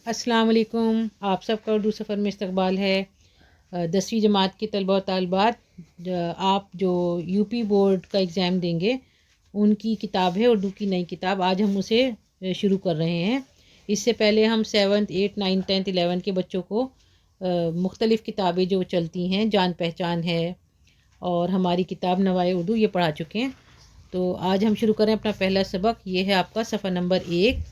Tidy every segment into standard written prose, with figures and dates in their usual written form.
السلام علیکم. آپ سب کا اردو سفر میں استقبال ہے. 10ویں جماعت کے طلبہ و طالبات، آپ جو یو پی بورڈ کا ایگزام دیں گے ان کی کتاب ہے اردو کی نئی کتاب. آج ہم اسے شروع کر رہے ہیں. اس سے پہلے ہم 7th 8th 9th 10th 11 کے بچوں کو مختلف کتابیں جو چلتی ہیں، جان پہچان ہے اور ہماری کتاب نوائے اردو، یہ پڑھا چکے ہیں. تو آج ہم شروع کریں اپنا پہلا سبق. یہ ہے آپ کا صفحہ نمبر 1.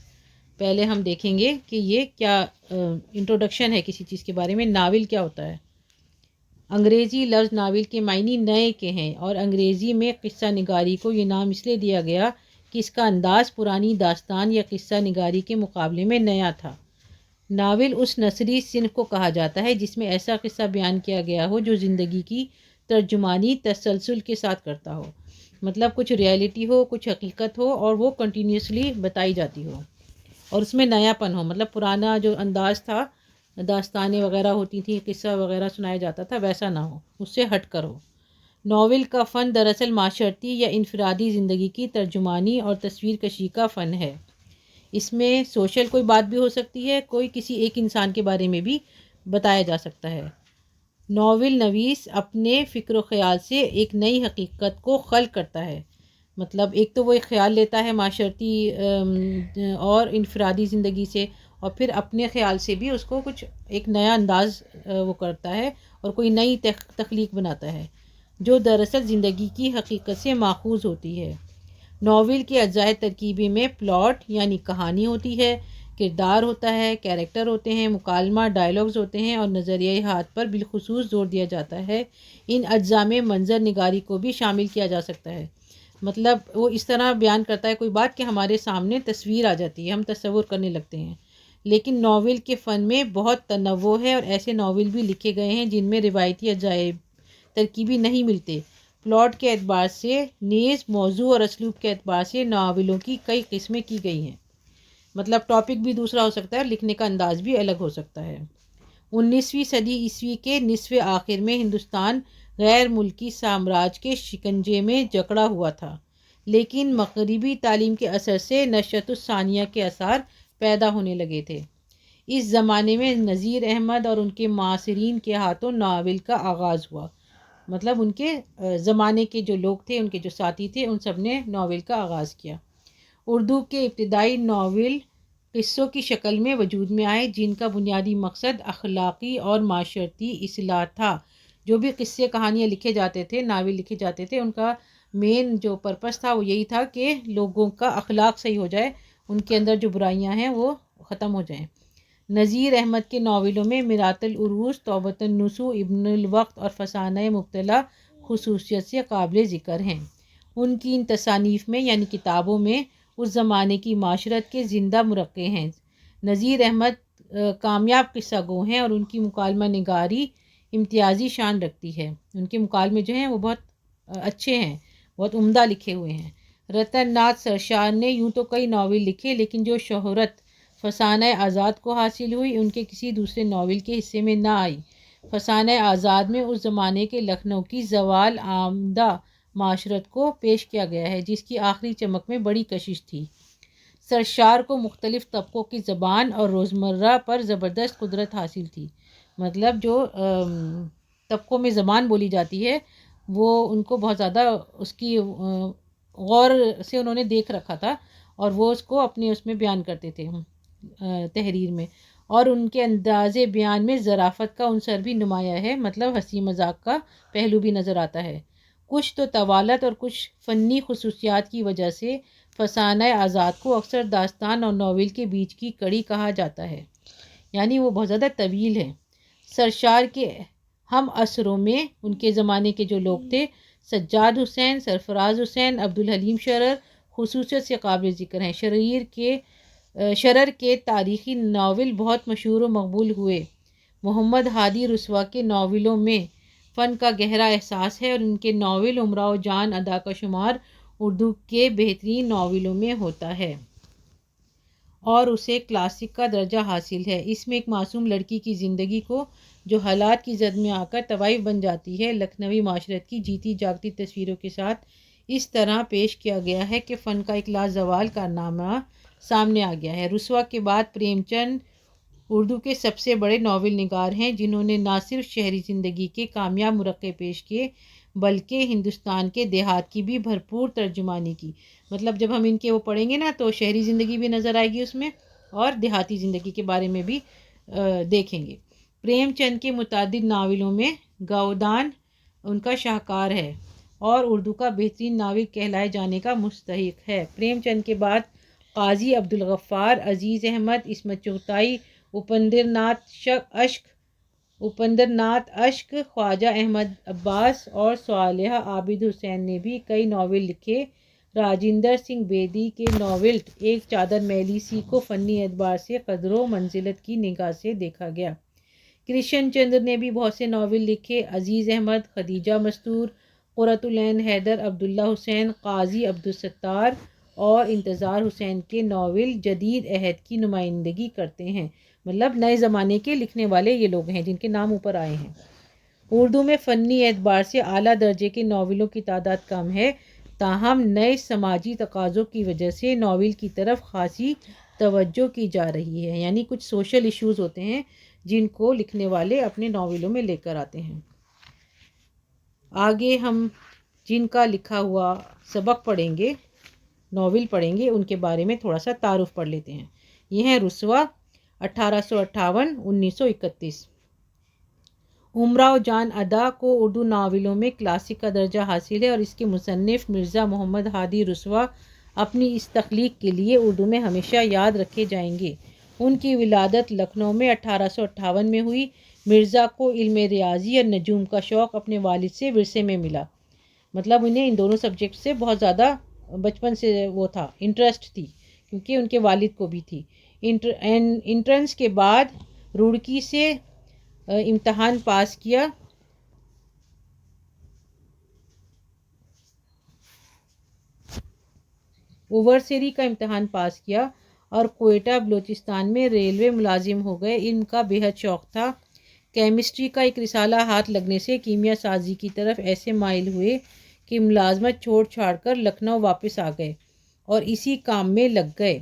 پہلے ہم دیکھیں گے کہ یہ کیا انٹروڈکشن ہے کسی چیز کے بارے میں. ناول کیا ہوتا ہے؟ انگریزی لفظ ناول کے معنی نئے کے ہیں، اور انگریزی میں قصہ نگاری کو یہ نام اس لیے دیا گیا کہ اس کا انداز پرانی داستان یا قصہ نگاری کے مقابلے میں نیا تھا. ناول اس نثری صنف کو کہا جاتا ہے جس میں ایسا قصہ بیان کیا گیا ہو جو زندگی کی ترجمانی تسلسل کے ساتھ کرتا ہو. مطلب کچھ ریئلٹی ہو، کچھ حقیقت ہو، اور وہ کنٹینیوسلی بتائی جاتی ہو، اور اس میں نیا پن ہو. مطلب پرانا جو انداز تھا، داستانیں وغیرہ ہوتی تھیں، قصہ وغیرہ سنایا جاتا تھا، ویسا نہ ہو، اس سے ہٹ کر ہو. ناول کا فن دراصل معاشرتی یا انفرادی زندگی کی ترجمانی اور تصویر کشی کا فن ہے. اس میں سوشل کوئی بات بھی ہو سکتی ہے، کوئی کسی ایک انسان کے بارے میں بھی بتایا جا سکتا ہے. ناول نویس اپنے فکر و خیال سے ایک نئی حقیقت کو خلق کرتا ہے. مطلب ایک تو وہ ایک خیال لیتا ہے معاشرتی اور انفرادی زندگی سے، اور پھر اپنے خیال سے بھی اس کو کچھ ایک نیا انداز وہ کرتا ہے اور کوئی نئی تخلیق بناتا ہے جو دراصل زندگی کی حقیقت سے ماخوذ ہوتی ہے. ناول کے اجزائے ترکیبی میں پلاٹ یعنی کہانی ہوتی ہے، کردار ہوتا ہے، کیریکٹر ہوتے ہیں، مکالمہ ڈائلاگز ہوتے ہیں، اور نظریہ ہاتھ پر بالخصوص زور دیا جاتا ہے. ان اجزاء میں منظر نگاری کو بھی شامل کیا جا سکتا ہے. مطلب وہ اس طرح بیان کرتا ہے کوئی بات کہ ہمارے سامنے تصویر آ جاتی ہے، ہم تصور کرنے لگتے ہیں. لیکن ناول کے فن میں بہت تنوع ہے، اور ایسے ناول بھی لکھے گئے ہیں جن میں روایتی اجزائے ترکیبی نہیں ملتے. پلاٹ کے اعتبار سے نیز موضوع اور اسلوب کے اعتبار سے ناولوں کی کئی قسمیں کی گئی ہیں. مطلب ٹاپک بھی دوسرا ہو سکتا ہے، لکھنے کا انداز بھی الگ ہو سکتا ہے. 19ویں صدی عیسوی کے نصف آخر میں ہندوستان غیر ملکی سامراج کے شکنجے میں جکڑا ہوا تھا، لیکن مغربی تعلیم کے اثر سے نشأۃ الثانیہ کے آثار پیدا ہونے لگے تھے. اس زمانے میں نذیر احمد اور ان کے معاصرین کے ہاتھوں ناول کا آغاز ہوا. مطلب ان کے زمانے کے جو لوگ تھے، ان کے جو ساتھی تھے، ان سب نے ناول کا آغاز کیا. اردو کے ابتدائی ناول قصوں کی شکل میں وجود میں آئے جن کا بنیادی مقصد اخلاقی اور معاشرتی اصلاح تھا. جو بھی قصے کہانیاں لکھے جاتے تھے، ناول لکھے جاتے تھے، ان کا مین جو پرپس تھا وہ یہی تھا کہ لوگوں کا اخلاق صحیح ہو جائے، ان کے اندر جو برائیاں ہیں وہ ختم ہو جائیں. نذیر احمد کے ناولوں میں میرات العروج، توبۃ النصوح، ابن الوقت اور فسانہ مبتلا خصوصیت سے قابل ذکر ہیں. ان کی ان تصانیف میں یعنی کتابوں میں اس زمانے کی معاشرت کے زندہ مرقع ہیں. نذیر احمد کامیاب قصہ گو ہیں اور ان کی مکالمہ نگاری امتیازی شان رکھتی ہے. ان کے مکالمے جو ہیں وہ بہت اچھے ہیں، بہت عمدہ لکھے ہوئے ہیں. رتن ناتھ سرشار نے یوں تو کئی ناول لکھے، لیکن جو شہرت فسانہ آزاد کو حاصل ہوئی ان کے کسی دوسرے ناول کے حصے میں نہ آئی. فسانہ آزاد میں اس زمانے کے لکھنؤ کی زوال آمدہ معاشرت کو پیش کیا گیا ہے جس کی آخری چمک میں بڑی کشش تھی. سرشار کو مختلف طبقوں کی زبان اور روزمرہ پر زبردست قدرت حاصل تھی. مطلب جو طبقوں میں زبان بولی جاتی ہے وہ ان کو بہت زیادہ اس کی غور سے انہوں نے دیکھ رکھا تھا، اور وہ اس کو اپنے اس میں بیان کرتے تھے تحریر میں. اور ان کے انداز بیان میں ظرافت کا عنصر بھی نمایاں ہے، مطلب ہنسی مذاق کا پہلو بھی نظر آتا ہے. کچھ تو طوالت اور کچھ فنی خصوصیات کی وجہ سے فسانہ آزاد کو اکثر داستان اور ناول کے بیچ کی کڑی کہا جاتا ہے، یعنی وہ بہت زیادہ طویل ہے. سرشار کے ہم عصروں میں ان کے زمانے کے جو لوگ تھے، سجاد حسین، سرفراز حسین، عبدالحلیم شرر خصوصیت سے قابل ذکر ہیں. شرر کے تاریخی ناول بہت مشہور و مقبول ہوئے. محمد ہادی رسوا کے ناولوں میں فن کا گہرا احساس ہے، اور ان کے ناول امراؤ جان ادا کا شمار اردو کے بہترین ناولوں میں ہوتا ہے اور اسے کلاسک کا درجہ حاصل ہے. اس میں ایک معصوم لڑکی کی زندگی کو جو حالات کی زد میں آ کر طوائف بن جاتی ہے، لکھنوی معاشرت کی جیتی جاگتی تصویروں کے ساتھ اس طرح پیش کیا گیا ہے کہ فن کا ایک لازوال کارنامہ سامنے آ گیا ہے. رسوا کے بعد پریم چند اردو کے سب سے بڑے ناول نگار ہیں، جنہوں نے نہ صرف شہری زندگی کے کامیاب مرقع پیش کیے بلکہ ہندوستان کے دیہات کی بھی بھرپور ترجمانی کی۔ مطلب جب ہم ان کے وہ پڑھیں گے نا تو شہری زندگی بھی نظر آئے گی اس میں، اور دیہاتی زندگی کے بارے میں بھی دیکھیں گے۔ پریم چند کے متعدد ناولوں میں گاؤدان ان کا شاہکار ہے اور اردو کا بہترین ناول کہلائے جانے کا مستحق ہے۔ پریم چند کے بعد قاضی عبدالغفار، عزیز احمد، عصمت چغتائی، اپندر ناتھ اشک، خواجہ احمد عباس اور صالح عابد حسین نے بھی کئی ناول لکھے۔ راجندر سنگھ بیدی کے ناول ایک چادر میلی سی کو فنی اعتبار سے قدر و منزلت کی نگاہ سے دیکھا گیا۔ کرشن چندر نے بھی بہت سے ناول لکھے۔ عزیز احمد، خدیجہ مستور، قرۃ العین حیدر، عبداللہ حسین، قاضی عبدالستار اور انتظار حسین کے ناول جدید عہد کی نمائندگی کرتے ہیں۔ مطلب نئے زمانے کے لکھنے والے یہ لوگ ہیں جن کے نام اوپر آئے ہیں۔ اردو میں فنی اعتبار سے اعلیٰ درجے کے ناولوں کی تعداد کم ہے، تاہم نئے سماجی تقاضوں کی وجہ سے ناول کی طرف خاصی توجہ کی جا رہی ہے، یعنی کچھ سوشل ایشوز ہوتے ہیں جن کو لکھنے والے اپنے ناولوں میں لے کر آتے ہیں۔ آگے ہم جن کا لکھا ہوا سبق پڑھیں گے، ناول پڑھیں گے، ان کے بارے میں تھوڑا سا تعارف پڑھ لیتے ہیں۔ یہ ہیں رسوا، 1858 1931۔ امراؤ جان ادا کو اردو ناولوں میں کلاسک کا درجہ حاصل ہے اور اس کے مصنف مرزا محمد ہادی رسوا اپنی اس تخلیق کے لیے اردو میں ہمیشہ یاد رکھے جائیں گے۔ ان کی ولادت لکھنؤ میں 1858 میں ہوئی۔ مرزا کو علم ریاضی اور نجوم کا شوق اپنے والد سے ورثے میں ملا۔ مطلب انہیں ان دونوں سبجیکٹ سے بہت زیادہ بچپن سے وہ تھا، انٹرسٹ تھی، کیونکہ ان کے والد کو بھی تھی۔ انٹرنس کے بعد روڑکی سے امتحان پاس کیا۔ اوورسیری کا امتحان پاس کیا اور کوئٹہ بلوچستان میں ریلوے ملازم ہو گئے۔ ان کا بےحد شوق تھا۔ کیمسٹری کا ایک رسالہ ہاتھ لگنے سے کیمیا سازی کی طرف ایسے مائل ہوئے کہ ملازمت چھوڑ چھاڑ کر لکھنؤ واپس آ گئے اور اسی کام میں لگ گئے۔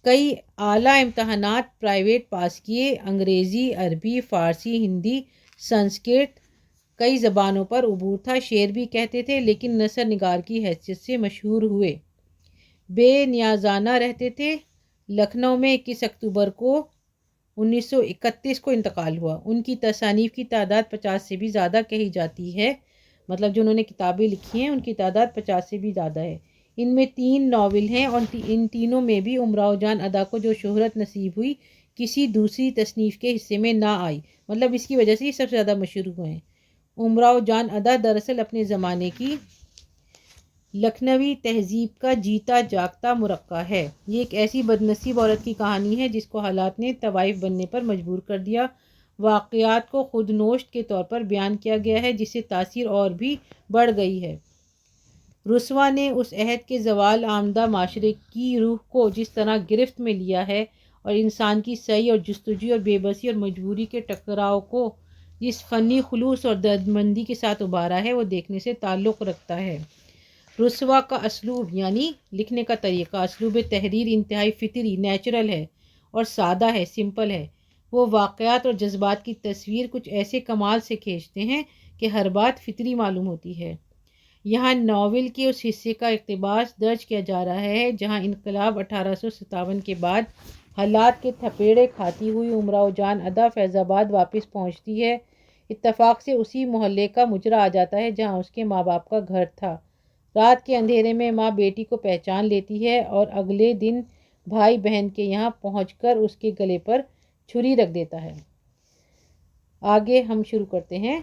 کئی اعلیٰ امتحانات پرائیویٹ پاس کیے۔ انگریزی، عربی، فارسی، ہندی، سنسکرت کئی زبانوں پر عبور تھا۔ شعر بھی کہتے تھے، لیکن نثر نگار کی حیثیت سے مشہور ہوئے۔ بے نیازانہ رہتے تھے۔ لکھنؤ میں 21 اکتوبر کو 1931 کو انتقال ہوا۔ ان کی تصانیف کی تعداد 50 سے بھی زیادہ کہی جاتی ہے۔ مطلب جو انہوں نے کتابیں لکھی ہیں ان کی تعداد 50 سے بھی زیادہ ہے۔ ان میں 3 ناول ہیں اور ان تینوں میں بھی امراؤ جان ادا کو جو شہرت نصیب ہوئی کسی دوسری تصنیف کے حصے میں نہ آئی۔ مطلب اس کی وجہ سے یہ سب سے زیادہ مشہور ہوئے ہیں۔ امراؤ جان ادا دراصل اپنے زمانے کی لکھنوی تہذیب کا جیتا جاگتا مرقع ہے۔ یہ ایک ایسی بدنصیب عورت کی کہانی ہے جس کو حالات نے طوائف بننے پر مجبور کر دیا۔ واقعات کو خود نوشت کے طور پر بیان کیا گیا ہے جس سے تاثیر اور بھی بڑھ گئی ہے۔ رسوا نے اس عہد کے زوال آمدہ معاشرے کی روح کو جس طرح گرفت میں لیا ہے اور انسان کی سعی اور جستجو اور بے بسی اور مجبوری کے ٹکراؤ کو جس فنی خلوص اور دردمندی کے ساتھ ابھارا ہے وہ دیکھنے سے تعلق رکھتا ہے۔ رسوا کا اسلوب یعنی لکھنے کا طریقہ، اسلوب تحریر انتہائی فطری، نیچرل ہے اور سادہ ہے، سمپل ہے۔ وہ واقعات اور جذبات کی تصویر کچھ ایسے کمال سے کھینچتے ہیں کہ ہر بات فطری معلوم ہوتی ہے۔ یہاں ناول کے اس حصے کا اقتباس درج کیا جا رہا ہے جہاں انقلاب 1857 کے بعد حالات کے تھپیڑے کھاتی ہوئی امراؤ جان ادا فیض آباد واپس پہنچتی ہے۔ اتفاق سے اسی محلے کا مجرا آ جاتا ہے جہاں اس کے ماں باپ کا گھر تھا۔ رات کے اندھیرے میں ماں بیٹی کو پہچان لیتی ہے اور اگلے دن بھائی بہن کے یہاں پہنچ کر اس کے گلے پر چھری رکھ دیتا ہے۔ آگے ہم شروع کرتے ہیں۔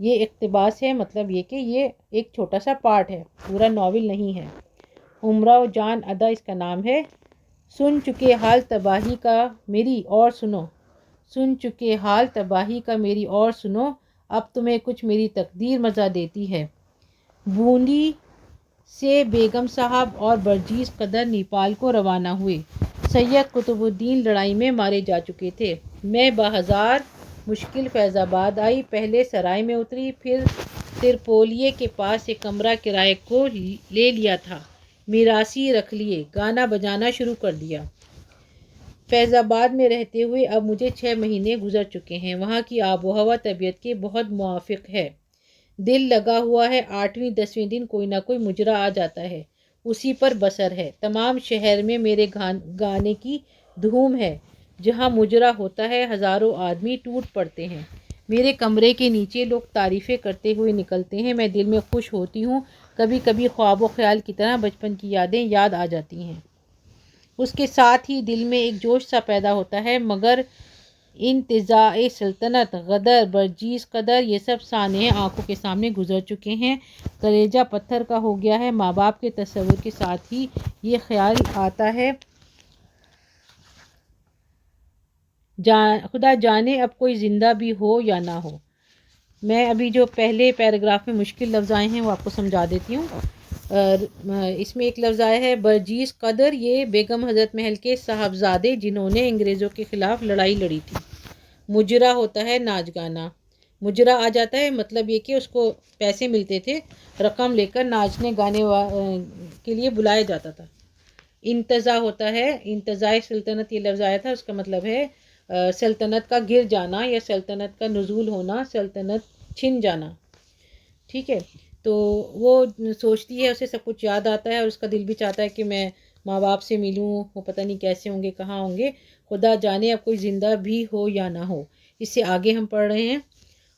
یہ اقتباس ہے، مطلب یہ کہ یہ ایک چھوٹا سا پارٹ ہے، پورا ناول نہیں ہے۔ امراؤ جان ادا اس کا نام ہے۔ سن چکے حال تباہی کا میری اور سنو، سن چکے حال تباہی کا میری اور سنو، اب تمہیں کچھ میری تقدیر مزہ دیتی ہے۔ بوندی سے بیگم صاحب اور برجیس قدر نیپال کو روانہ ہوئے۔ سید قطب الدین لڑائی میں مارے جا چکے تھے۔ میں بہزار مشکل فیض آباد آئی، پہلے سرائے میں اتری، پھر ترپولیے کے پاس ایک کمرہ کرائے کو لے لیا تھا، میراثی رکھ لیے، گانا بجانا شروع کر دیا۔ فیض آباد میں رہتے ہوئے اب مجھے 6 مہینے گزر چکے ہیں۔ وہاں کی آب و ہوا طبیعت کے بہت موافق ہے۔ دل لگا ہوا ہے، 8ویں 10ویں دن کوئی نہ کوئی مجرا آ جاتا ہے، اسی پر بسر ہے۔ تمام شہر میں میرے گانے کی دھوم ہے۔ جہاں مجرا ہوتا ہے ہزاروں آدمی ٹوٹ پڑتے ہیں۔ میرے کمرے کے نیچے لوگ تعریفیں کرتے ہوئے نکلتے ہیں، میں دل میں خوش ہوتی ہوں۔ کبھی کبھی خواب و خیال کی طرح بچپن کی یادیں یاد آ جاتی ہیں۔ اس کے ساتھ ہی دل میں ایک جوش سا پیدا ہوتا ہے، مگر انتزاع سلطنت، غدر، برجیز قدر، یہ سب سانحے آنکھوں کے سامنے گزر چکے ہیں۔ کلیجہ پتھر کا ہو گیا ہے۔ ماں باپ کے تصور کے ساتھ ہی یہ خیال آتا ہے، خدا جانے اب کوئی زندہ بھی ہو یا نہ ہو۔ میں ابھی جو پہلے پیراگراف میں مشکل لفظ آئے ہیں وہ آپ کو سمجھا دیتی ہوں۔ اس میں ایک لفظ آیا ہے برجیز قدر، یہ بیگم حضرت محل کے صاحبزادے جنہوں نے انگریزوں کے خلاف لڑائی لڑی تھی۔ مجرا ہوتا ہے ناچ گانا۔ مجرا آ جاتا ہے مطلب یہ کہ اس کو پیسے ملتے تھے، رقم لے کر ناچنے گانے کے لیے بلایا جاتا تھا۔ انتزاع ہوتا ہے، انتزاع سلطنت یہ لفظ آیا تھا، اس کا مطلب ہے سلطنت کا گر جانا یا سلطنت کا نزول ہونا، سلطنت چھن جانا۔ ٹھیک ہے، تو وہ سوچتی ہے، اسے سب کچھ یاد آتا ہے اور اس کا دل بھی چاہتا ہے کہ میں ماں باپ سے ملوں، وہ پتہ نہیں کیسے ہوں گے، کہاں ہوں گے، خدا جانے اب کوئی زندہ بھی ہو یا نہ ہو۔ اس سے آگے ہم پڑھ رہے ہیں،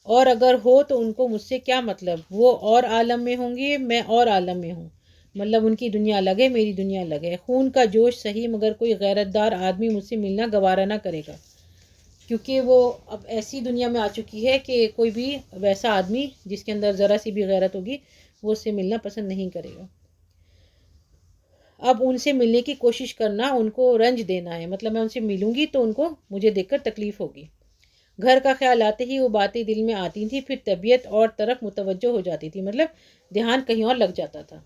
اور اگر ہو تو ان کو مجھ سے کیا مطلب، وہ اور عالم میں ہوں گے، میں اور عالم میں ہوں، مطلب ان کی دنیا الگ ہے، میری دنیا الگ ہے۔ خون کا جوش صحیح، مگر کوئی غیرت دار آدمی مجھ سے ملنا گوارا نہ کرے گا، کیونکہ وہ اب ایسی دنیا میں آ چکی ہے کہ کوئی بھی ویسا آدمی جس کے اندر ذرا سی بھی غیرت ہوگی وہ اس سے ملنا پسند نہیں کرے گا۔ اب ان سے ملنے کی کوشش کرنا ان کو رنج دینا ہے، مطلب میں ان سے ملوں گی تو ان کو مجھے دیکھ کر تکلیف ہوگی۔ گھر کا خیال آتے ہی وہ باتیں دل میں آتی تھیں، پھر طبیعت اور طرف متوجہ ہو جاتی تھی، مطلب دھیان کہیں اور لگ جاتا تھا۔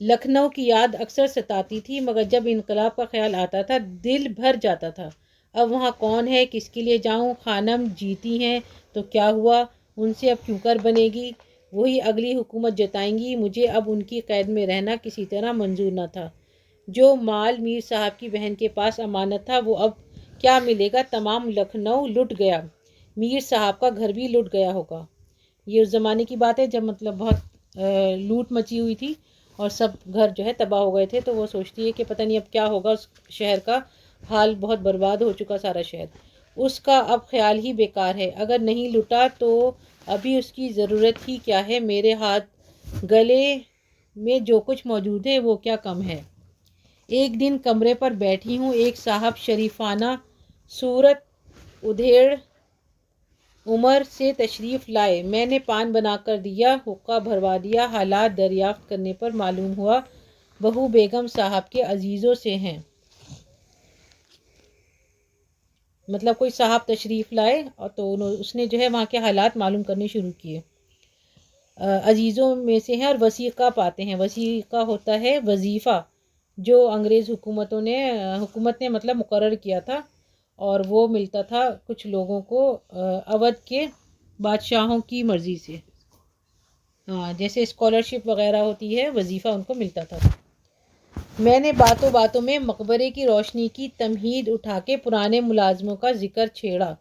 لکھنؤ کی یاد اکثر ستاتی تھی، مگر جب انقلاب کا خیال آتا تھا دل بھر جاتا تھا۔ اب وہاں کون ہے، کس کے لیے جاؤں؟ خانم جیتی ہیں تو کیا ہوا، ان سے اب کیوں کر بنے گی، وہی اگلی حکومت جتائیں گی۔ مجھے اب ان کی قید میں رہنا کسی طرح منظور نہ تھا۔ جو مال میر صاحب کی بہن کے پاس امانت تھا وہ اب کیا ملے گا، تمام لکھنؤ لٹ گیا، میر صاحب کا گھر بھی لٹ گیا ہوگا۔ یہ اس زمانے کی بات ہے جب مطلب بہت لوٹ مچی ہوئی تھی اور سب گھر جو ہے تباہ ہو گئے تھے، تو وہ سوچتی ہے کہ پتہ نہیں اب کیا ہوگا، اس شہر کا حال بہت برباد ہو چکا سارا شہر، اس کا اب خیال ہی بیکار ہے۔ اگر نہیں لٹا تو ابھی اس کی ضرورت ہی کیا ہے، میرے ہاتھ گلے میں جو کچھ موجود ہے وہ کیا کم ہے۔ ایک دن کمرے پر بیٹھی ہوں، ایک صاحب شریفانہ صورت ادھیڑ عمر سے تشریف لائے۔ میں نے پان بنا کر دیا، حقہ بھروا دیا۔ حالات دریافت کرنے پر معلوم ہوا بہو بیگم صاحب کے عزیزوں سے ہیں، مطلب کوئی صاحب تشریف لائے اور تو اس نے جو ہے وہاں کے حالات معلوم کرنے شروع کیے۔ عزیزوں میں سے ہیں اور وثیقہ پاتے ہیں۔ وثیقہ ہوتا ہے وظیفہ جو انگریز حکومت نے مطلب مقرر کیا تھا، اور وہ ملتا تھا کچھ لوگوں کو اودھ کے بادشاہوں کی مرضی سے، جیسے اسکالرشپ وغیرہ ہوتی ہے، وظیفہ ان کو ملتا تھا۔ میں نے باتوں باتوں میں مقبرے کی روشنی کی تمہید اٹھا کے پرانے ملازموں کا ذکر چھیڑا،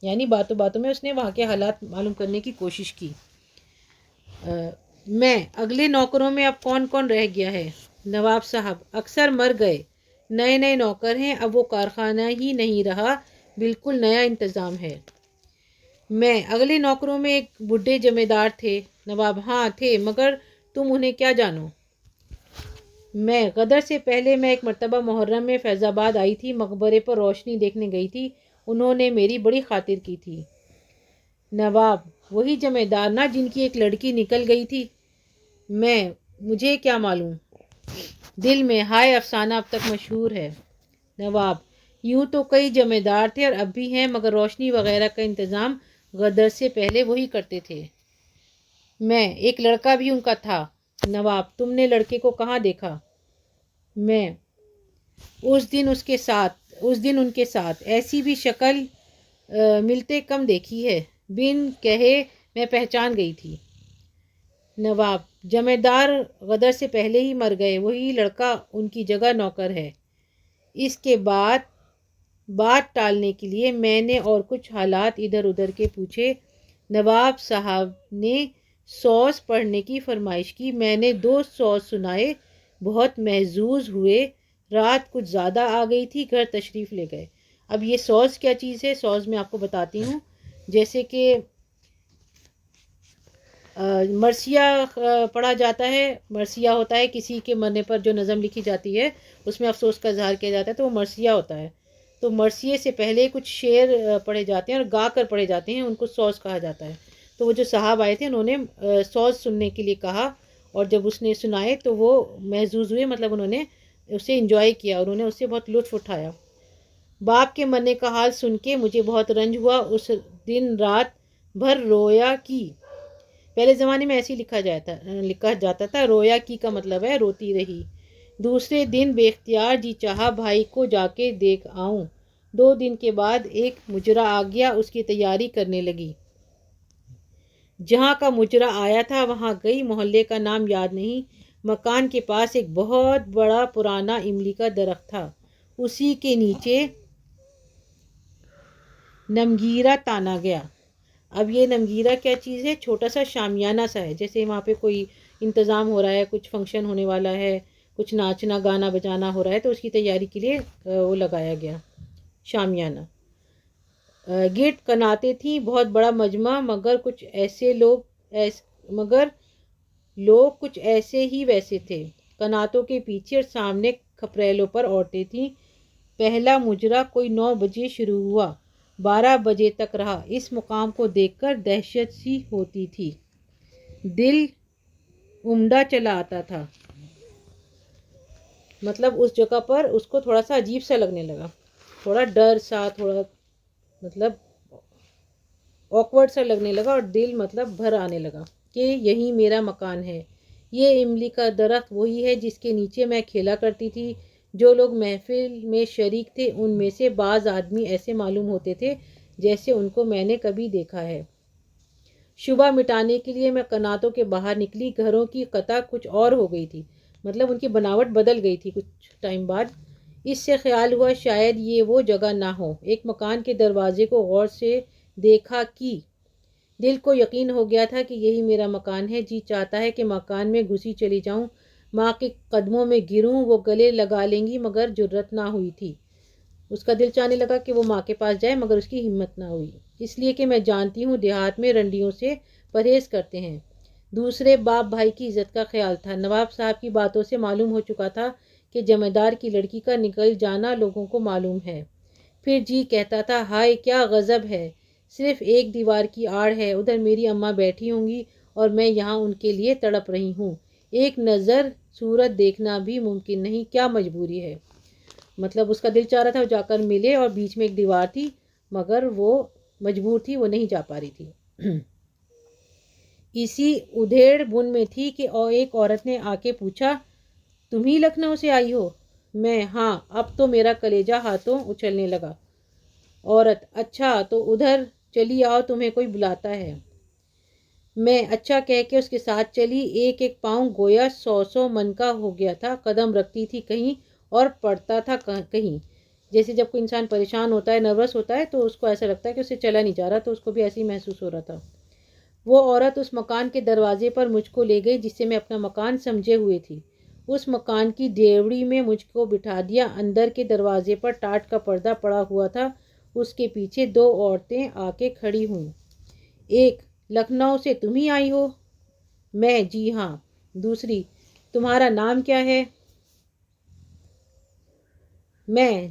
یعنی باتوں باتوں میں اس نے وہاں کے حالات معلوم کرنے کی کوشش کی۔ میں اگلے نوکروں میں اب کون کون رہ گیا ہے؟ نواب صاحب اکثر مر گئے، نئے نئے نوکر ہیں، اب وہ کارخانہ ہی نہیں رہا، بالکل نیا انتظام ہے۔ میں اگلے نوکروں میں ایک بڈھے جمع دار تھے۔ نواب ہاں تھے، مگر تم انہیں کیا جانو؟ میں غدر سے پہلے میں ایک مرتبہ محرم میں فیض آباد آئی تھی، مقبرے پر روشنی دیکھنے گئی تھی، انہوں نے میری بڑی خاطر کی تھی۔ نواب وہی جمع دار نا جن کی ایک لڑکی نکل گئی تھی؟ مجھے کیا معلوم، دل میں ہائے افسانہ اب تک مشہور ہے۔ نواب یوں تو کئی جمع دار تھے اور اب بھی ہیں، مگر روشنی وغیرہ کا انتظام غدر سے پہلے وہی کرتے تھے۔ میں ایک لڑکا بھی ان کا تھا۔ نواب تم نے لڑکے کو کہاں دیکھا؟ میں اس دن ان کے ساتھ ایسی بھی شکل ملتے کم دیکھی ہے، بن کہے میں پہچان گئی تھی۔ نواب جمع دار غدر سے پہلے ہی مر گئے، وہی لڑکا ان کی جگہ نوکر ہے۔ اس کے بعد بات ٹالنے کے لیے میں نے اور کچھ حالات ادھر ادھر کے پوچھے۔ نواب صاحب نے سوز پڑھنے کی فرمائش کی۔ میں نے 2 سوز سنائے، بہت محظوظ ہوئے۔ رات کچھ زیادہ آ گئی تھی، گھر تشریف لے گئے۔ اب یہ سوز کیا چیز ہے؟ سوز میں آپ کو بتاتی ہوں۔ جیسے کہ مرثیہ پڑھا جاتا ہے۔ مرثیہ ہوتا ہے کسی کے مرنے پر جو نظم لکھی جاتی ہے، اس میں افسوس کا اظہار کیا جاتا ہے، تو وہ مرثیہ ہوتا ہے۔ تو مرثیے سے پہلے کچھ شعر پڑھے جاتے ہیں اور گا کر پڑھے جاتے ہیں، ان کو سوز کہا جاتا ہے۔ تو وہ جو صاحب آئے تھے انہوں نے سوز سننے کے لیے کہا، اور جب اس نے سنائے تو وہ محظوظ ہوئے، مطلب انہوں نے اسے انجوائے کیا، اور انہوں نے اس سے بہت لطف اٹھایا۔ باپ کے مرنے کا حال سن کے مجھے بہت رنج ہوا۔ اس دن رات بھر رویا کی۔ پہلے زمانے میں ایسے ہی لکھا جاتا تھا، رویا کی کا مطلب ہے روتی رہی۔ دوسرے دن بے اختیار جی چاہا بھائی کو جا کے دیکھ آؤں۔ 2 دن کے بعد ایک مجرا آ گیا، اس کی تیاری کرنے لگی۔ جہاں کا مجرا آیا تھا وہاں گئی، محلے کا نام یاد نہیں۔ مکان کے پاس ایک بہت بڑا پرانا املی کا درخت تھا، اسی کے نیچے نمگیرہ تانا گیا۔ اب یہ نمگیرہ کیا چیز ہے؟ چھوٹا سا شامیانہ سا ہے، جیسے وہاں پہ کوئی انتظام ہو رہا ہے، کچھ فنکشن ہونے والا ہے، کچھ ناچنا گانا بجانا ہو رہا ہے، تو اس کی تیاری کے لیے وہ لگایا گیا شامیانہ۔ گرد کناتیں تھیں، بہت بڑا مجمع، مگر لوگ کچھ ایسے ہی ویسے تھے۔ کناتوں کے پیچھے اور سامنے کھپریلوں پر عورتیں تھیں۔ پہلا مجرا کوئی 9 بجے شروع ہوا، 12 بجے تک رہا۔ اس مقام کو دیکھ کر دہشت سی ہوتی تھی، دل امڈا چلا آتا تھا۔ مطلب اس جگہ پر اس کو تھوڑا سا عجیب سا لگنے لگا، تھوڑا ڈر سا، تھوڑا مطلب آکورڈ سا لگنے لگا، اور دل مطلب بھر آنے لگا کہ یہی میرا مکان ہے۔ یہ املی کا درخت وہی ہے جس کے نیچے میں کھیلا کرتی تھی۔ جو لوگ محفل میں شریک تھے ان میں سے بعض آدمی ایسے معلوم ہوتے تھے جیسے ان کو میں نے کبھی دیکھا ہے۔ شبہ مٹانے کے لیے میں کناتوں کے باہر نکلی۔ گھروں کی قطع کچھ اور ہو گئی تھی، مطلب ان کی بناوٹ بدل گئی تھی کچھ ٹائم بعد۔ اس سے خیال ہوا شاید یہ وہ جگہ نہ ہو۔ ایک مکان کے دروازے کو غور سے دیکھا کی دل کو یقین ہو گیا تھا کہ یہی میرا مکان ہے۔ جی چاہتا ہے کہ مکان میں گھسی چلی جاؤں، ماں کے قدموں میں گروں، وہ گلے لگا لیں گی، مگر جرأت نہ ہوئی تھی۔ اس کا دل چاہنے لگا کہ وہ ماں کے پاس جائے، مگر اس کی ہمت نہ ہوئی، اس لیے کہ میں جانتی ہوں دیہات میں رنڈیوں سے پرہیز کرتے ہیں۔ دوسرے باپ بھائی کی عزت کا خیال تھا۔ نواب صاحب کی باتوں سے معلوم ہو چکا تھا کہ جمیندار کی لڑکی کا نکل جانا لوگوں کو معلوم ہے۔ پھر جی کہتا تھا، ہائے کیا غضب ہے، صرف ایک دیوار کی آڑ ہے، ادھر میری اماں بیٹھی ہوں گی اور میں یہاں ان کے لیے تڑپ رہی ہوں، ایک نظر صورت دیکھنا بھی ممکن نہیں، کیا مجبوری ہے۔ مطلب اس کا دل چاہ رہا تھا وہ جا کر ملے، اور بیچ میں ایک دیوار تھی، مگر وہ مجبور تھی، وہ نہیں جا پا رہی تھی۔ اسی ادھیڑ بن میں تھی کہ ایک عورت نے آ کے پوچھا، تم ہی لکھنؤ سے آئی ہو؟ میں، ہاں۔ اب تو میرا کلیجہ ہاتھوں اچھلنے لگا۔ عورت، اچھا تو ادھر چلی آؤ، تمہیں کوئی بلاتا ہے۔ میں اچھا کہہ کے اس کے ساتھ چلی۔ ایک ایک پاؤں گویا 100 من کا ہو گیا تھا، قدم رکھتی تھی کہیں اور پڑتا تھا کہیں۔ جیسے جب کوئی انسان پریشان ہوتا ہے، نروس ہوتا ہے، تو اس کو ایسا لگتا ہے کہ اسے چلا نہیں جا رہا، تو اس کو بھی ایسے ہی محسوس ہو رہا تھا۔ وہ عورت اس مکان کے دروازے پر مجھ کو لے گئی جسے میں اپنا مکان سمجھے ہوئے تھی۔ اس مکان کی ڈیوڑی میں مجھ کو بٹھا دیا۔ اندر کے دروازے پر ٹاٹ کا پردہ پڑا ہوا تھا، اس کے پیچھے 2 عورتیں آ کے کھڑی ہوئیں۔ ایک، لکھنؤ سے تم ہی آئی ہو؟ میں، جی ہاں۔ دوسری، تمہارا نام کیا ہے؟ میں،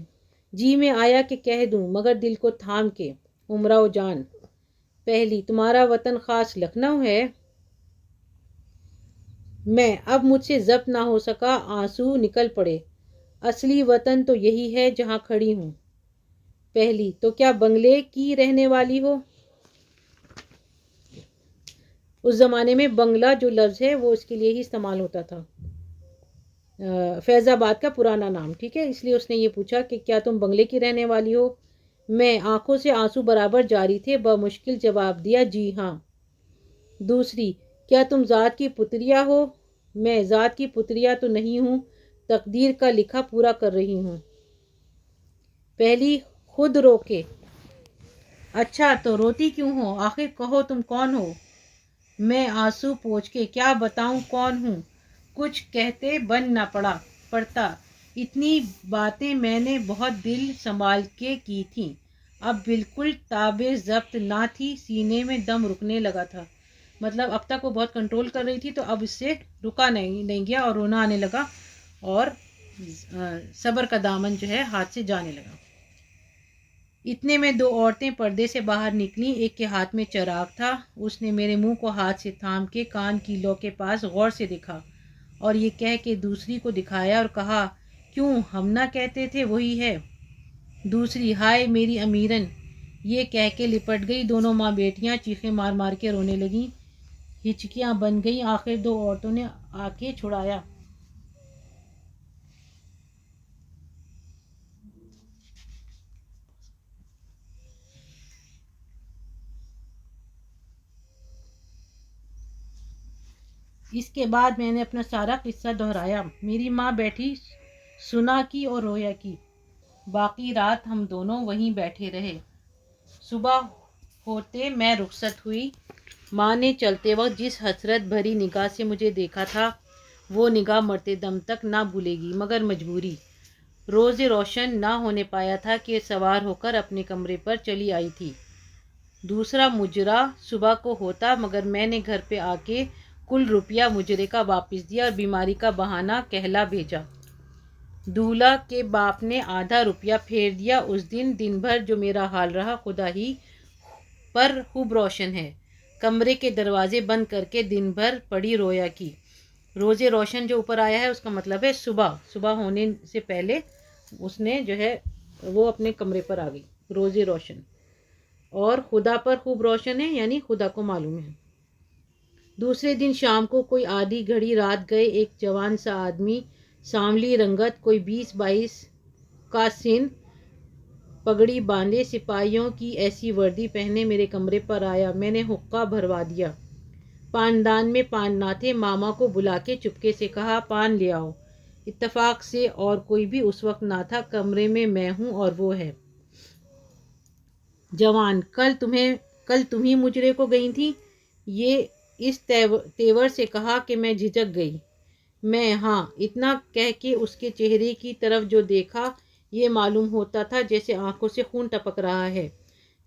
جی میں آیا کہ کہہ دوں مگر دل کو تھام کے، امراؤ جان۔ پہلی، تمہارا وطن خاص لکھنؤ ہے؟ میں، اب مجھ سے ضبط نہ ہو سکا، آنسو نکل پڑے۔ اصلی وطن تو یہی ہے جہاں کھڑی ہوں۔ پہلی، تو کیا بنگلے کی رہنے والی ہو؟ اس زمانے میں بنگلہ جو لفظ ہے وہ اس کے لیے ہی استعمال ہوتا تھا، فیض آباد کا پرانا نام، ٹھیک ہے، اس لیے اس نے یہ پوچھا کہ کیا تم بنگلے کی رہنے والی ہو؟ میں، آنکھوں سے آنسو برابر جاری تھے، بمشکل جواب دیا، جی ہاں۔ دوسری، کیا تم ذات کی پتریا ہو؟ میں، ذات کی پتریا تو نہیں ہوں، تقدیر کا لکھا پورا کر رہی ہوں۔ پہلی، خود روکے. اچھا تو روتی کیوں ہو؟ آخر کہو تم کون ہو؟ میں آنسو پوچھ کے کیا بتاؤں کون ہوں؟ کچھ کہتے بن نہ پڑتا. اتنی باتیں میں نے بہت دل سنبھال کے کی تھیں. اب بالکل تابِ ضبط نہ تھی. سینے میں دم رکنے لگا تھا. مطلب اب تک وہ بہت کنٹرول کر رہی تھی تو اب اس سے رکا نہیں گیا اور رونا آنے لگا اور صبر کا دامن جو ہے ہاتھ سے جانے لگا. اتنے میں 2 عورتیں پردے سے باہر نکلیں. ایک کے ہاتھ میں چراغ تھا. اس نے میرے منہ کو ہاتھ سے تھام کے کان کی لو کے پاس غور سے دیکھا اور یہ کہہ کے دوسری کو دکھایا اور کہا کیوں ہم نہ کہتے تھے وہی ہے. دوسری ہائے میری امیرن یہ کہہ کے لپٹ گئی. دونوں ماں بیٹیاں چیخیں مار مار کے رونے لگیں. ہچکیاں بن گئیں. آخر 2 عورتوں نے آ کے چھڑایا. اس کے بعد میں نے اپنا سارا قصہ دہرایا. میری ماں بیٹھی سنا کی اور رویا کی. باقی رات ہم دونوں وہیں بیٹھے رہے. صبح ہوتے میں رخصت ہوئی. ماں نے چلتے وقت جس حسرت بھری نگاہ سے مجھے دیکھا تھا وہ نگاہ مرتے دم تک نہ بھولے گی. مگر مجبوری. روز روشن نہ ہونے پایا تھا کہ سوار ہو کر اپنے کمرے پر چلی آئی تھی. دوسرا مجرا صبح کو ہوتا مگر میں نے گھر پہ آ کے کل روپیہ مجرے کا واپس دیا اور بیماری کا بہانہ کہلا بھیجا. دولہا کے باپ نے آدھا روپیہ پھیر دیا. اس دن بھر جو میرا حال رہا خدا ہی پر خوب روشن ہے. کمرے کے دروازے بند کر کے دن بھر پڑی رویا کی. روز روشن جو اوپر آیا ہے اس کا مطلب ہے صبح ہونے سے پہلے اس نے جو ہے وہ اپنے کمرے پر آ گئی. روز روشن اور خدا پر خوب روشن ہے یعنی خدا کو معلوم ہے. دوسرے دن شام کو کوئی آدھی گھڑی رات گئے ایک جوان سا آدمی سانولی رنگت کوئی 20-22 کا سن پگڑی باندھے سپاہیوں کی ایسی وردی پہنے میرے کمرے پر آیا. میں نے حقہ بھروا دیا. پاندان میں پان نہ تھے. ماما کو بلا کے چپکے سے کہا پان لے آؤ. اتفاق سے اور کوئی بھی اس وقت نہ تھا. کمرے میں ہوں اور وہ ہے. جوان کل تمہیں مجرے کو گئی تھی. یہ اس تیور سے کہا کہ میں جھجک گئی. میں ہاں اتنا کہہ کے اس کے چہرے کی طرف جو دیکھا یہ معلوم ہوتا تھا جیسے آنکھوں سے خون ٹپک رہا ہے.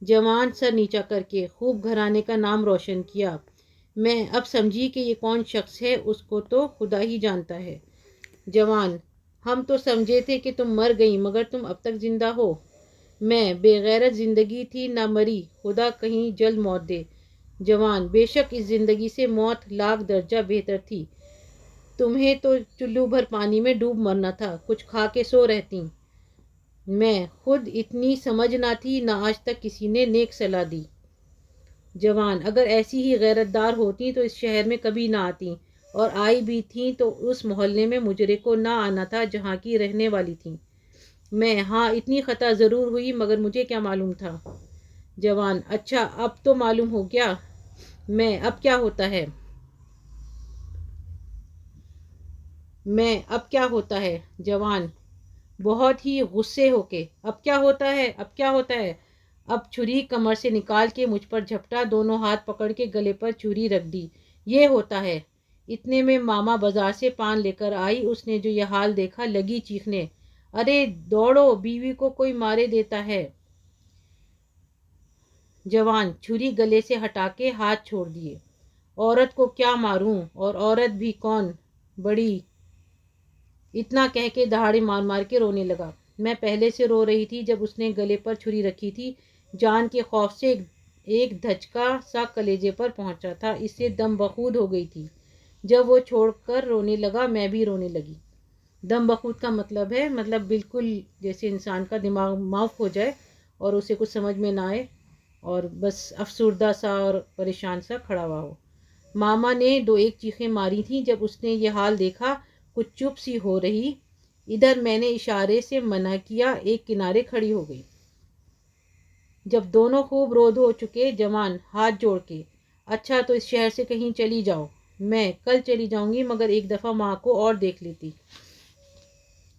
جوان سر نیچا کر کے خوب گھرانے کا نام روشن کیا. میں اب سمجھی کہ یہ کون شخص ہے. اس کو تو خدا ہی جانتا ہے. جوان ہم تو سمجھے تھے کہ تم مر گئی مگر تم اب تک زندہ ہو. میں بے غیرت زندگی تھی نہ مری. خدا کہیں جلد موت دے. جوان بے شک اس زندگی سے موت لاکھ درجہ بہتر تھی. تمہیں تو چلو بھر پانی میں ڈوب مرنا تھا. کچھ کھا کے سو رہتی. میں خود اتنی سمجھ نہ تھی نہ آج تک کسی نے نیک صلاح دی. جوان اگر ایسی ہی غیرت دار ہوتی تو اس شہر میں کبھی نہ آتی اور آئی بھی تھیں تو اس محلے میں مجرے کو نہ آنا تھا جہاں کی رہنے والی تھیں. میں ہاں اتنی خطا ضرور ہوئی مگر مجھے کیا معلوم تھا. جوان اچھا اب تو معلوم ہو گیا. میں اب کیا ہوتا ہے. میں اب کیا ہوتا ہے. جوان بہت ہی غصے ہو کے اب کیا ہوتا ہے اب کیا ہوتا ہے. اب چھری کمر سے نکال کے مجھ پر جھپٹا. دونوں ہاتھ پکڑ کے گلے پر چھری رکھ دی. یہ ہوتا ہے. اتنے میں ماما بازار سے پان لے کر آئی. اس نے جو یہ حال دیکھا لگی چیخنے ارے دوڑو بیوی کو کوئی مارے دیتا ہے. جوان چھری گلے سے ہٹا کے ہاتھ چھوڑ دیے. عورت کو کیا ماروں اور عورت بھی کون بڑی. اتنا کہہ کے دہاڑے مار مار کے رونے لگا. میں پہلے سے رو رہی تھی جب اس نے گلے پر چھری رکھی تھی. جان کے خوف سے ایک دھچکا سا کلیجے پر پہنچا تھا. اس سے دم بخود ہو گئی تھی. جب وہ چھوڑ کر رونے لگا میں بھی رونے لگی. دم بخود کا مطلب ہے بالکل جیسے انسان کا دماغ معاف ہو جائے اور اسے کچھ سمجھ میں نہ آئے اور بس افسردہ سا اور پریشان سا کھڑا ہوا ہو. ماما نے 2-1 چیخیں ماری تھیں جب اس نے یہ حال دیکھا. کچھ چپ سی ہو رہی. ادھر میں نے اشارے سے منع کیا. ایک کنارے کھڑی ہو گئی. جب دونوں خوب رو دھو چکے جوان ہاتھ جوڑ کے اچھا تو اس شہر سے کہیں چلی جاؤ. میں کل چلی جاؤں گی مگر ایک دفعہ ماں کو اور دیکھ لیتی.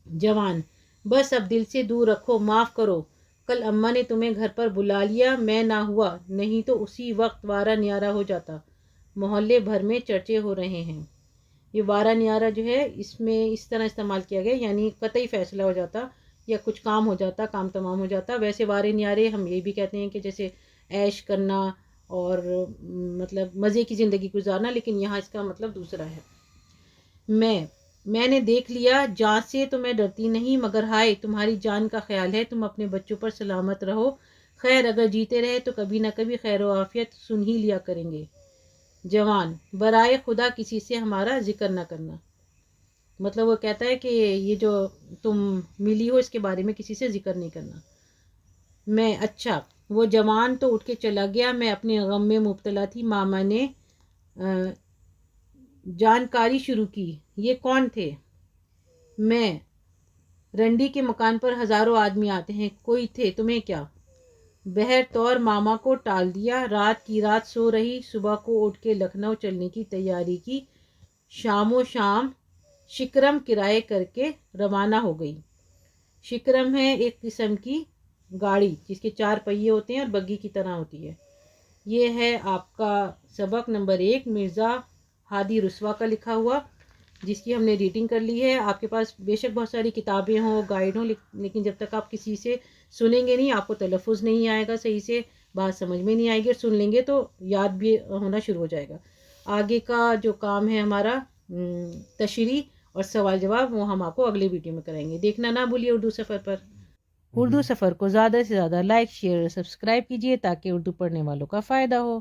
جوان بس اب دل سے دور رکھو. معاف کرو. کل اماں نے تمہیں گھر پر بلا لیا، میں نہ ہوا، نہیں تو اسی وقت وارا نیارا ہو جاتا، محلے بھر میں چرچے ہو رہے ہیں۔ یہ وارا نیارا جو ہے اس میں اس طرح استعمال کیا گیا، یعنی قطعی فیصلہ ہو جاتا یا کچھ کام ہو جاتا، کام تمام ہو جاتا۔ ویسے وارے نیارے ہم یہ بھی کہتے ہیں کہ جیسے عیش کرنا اور مطلب مزے کی زندگی گزارنا، لیکن یہاں اس کا مطلب دوسرا ہے۔ میں نے دیکھ لیا، جان سے تو میں ڈرتی نہیں، مگر ہائے تمہاری جان کا خیال ہے، تم اپنے بچوں پر سلامت رہو، خیر اگر جیتے رہے تو کبھی نہ کبھی خیر و عافیت سن ہی لیا کریں گے۔ جوان، برائے خدا کسی سے ہمارا ذکر نہ کرنا، مطلب وہ کہتا ہے کہ یہ جو تم ملی ہو اس کے بارے میں کسی سے ذکر نہیں کرنا۔ میں، اچھا۔ وہ جوان تو اٹھ کے چلا گیا، میں اپنے غم میں مبتلا تھی۔ ماما نے جانکاری شروع کی، یہ کون تھے؟ میں، رنڈی کے مکان پر ہزاروں آدمی آتے ہیں، کوئی تھے، تمہیں کیا؟ بہر طور ماما کو ٹال دیا، رات کی رات سو رہی، صبح کو اٹھ کے لکھنؤ چلنے کی تیاری کی، شام و شام شکرم کرائے کر کے روانہ ہو گئی۔ شکرم ہے ایک قسم کی گاڑی جس کے 4 پہیے ہوتے ہیں اور بگی کی طرح ہوتی ہے۔ یہ ہے آپ کا سبق نمبر 1 مرزا ہادی رسوا کا لکھا ہوا، جس کی ہم نے ریڈنگ کر لی ہے۔ آپ کے پاس بے شک بہت ساری کتابیں ہوں، گائیڈ ہوں، لیکن جب تک آپ کسی سے سنیں گے نہیں، آپ کو تلفظ نہیں آئے گا صحیح سے، بات سمجھ میں نہیں آئے گی، اور سن لیں گے تو یاد بھی ہونا شروع ہو جائے گا۔ آگے کا جو کام ہے ہمارا تشریح اور سوال جواب، وہ ہم آپ کو اگلے ویڈیو میں کریں گے۔ دیکھنا نہ بھولیے اردو سفر پر۔ اردو سفر کو زیادہ سے زیادہ لائک، شیئر اور سبسکرائب کیجیے تاکہ اردو پڑھنے والوں کا فائدہ ہو۔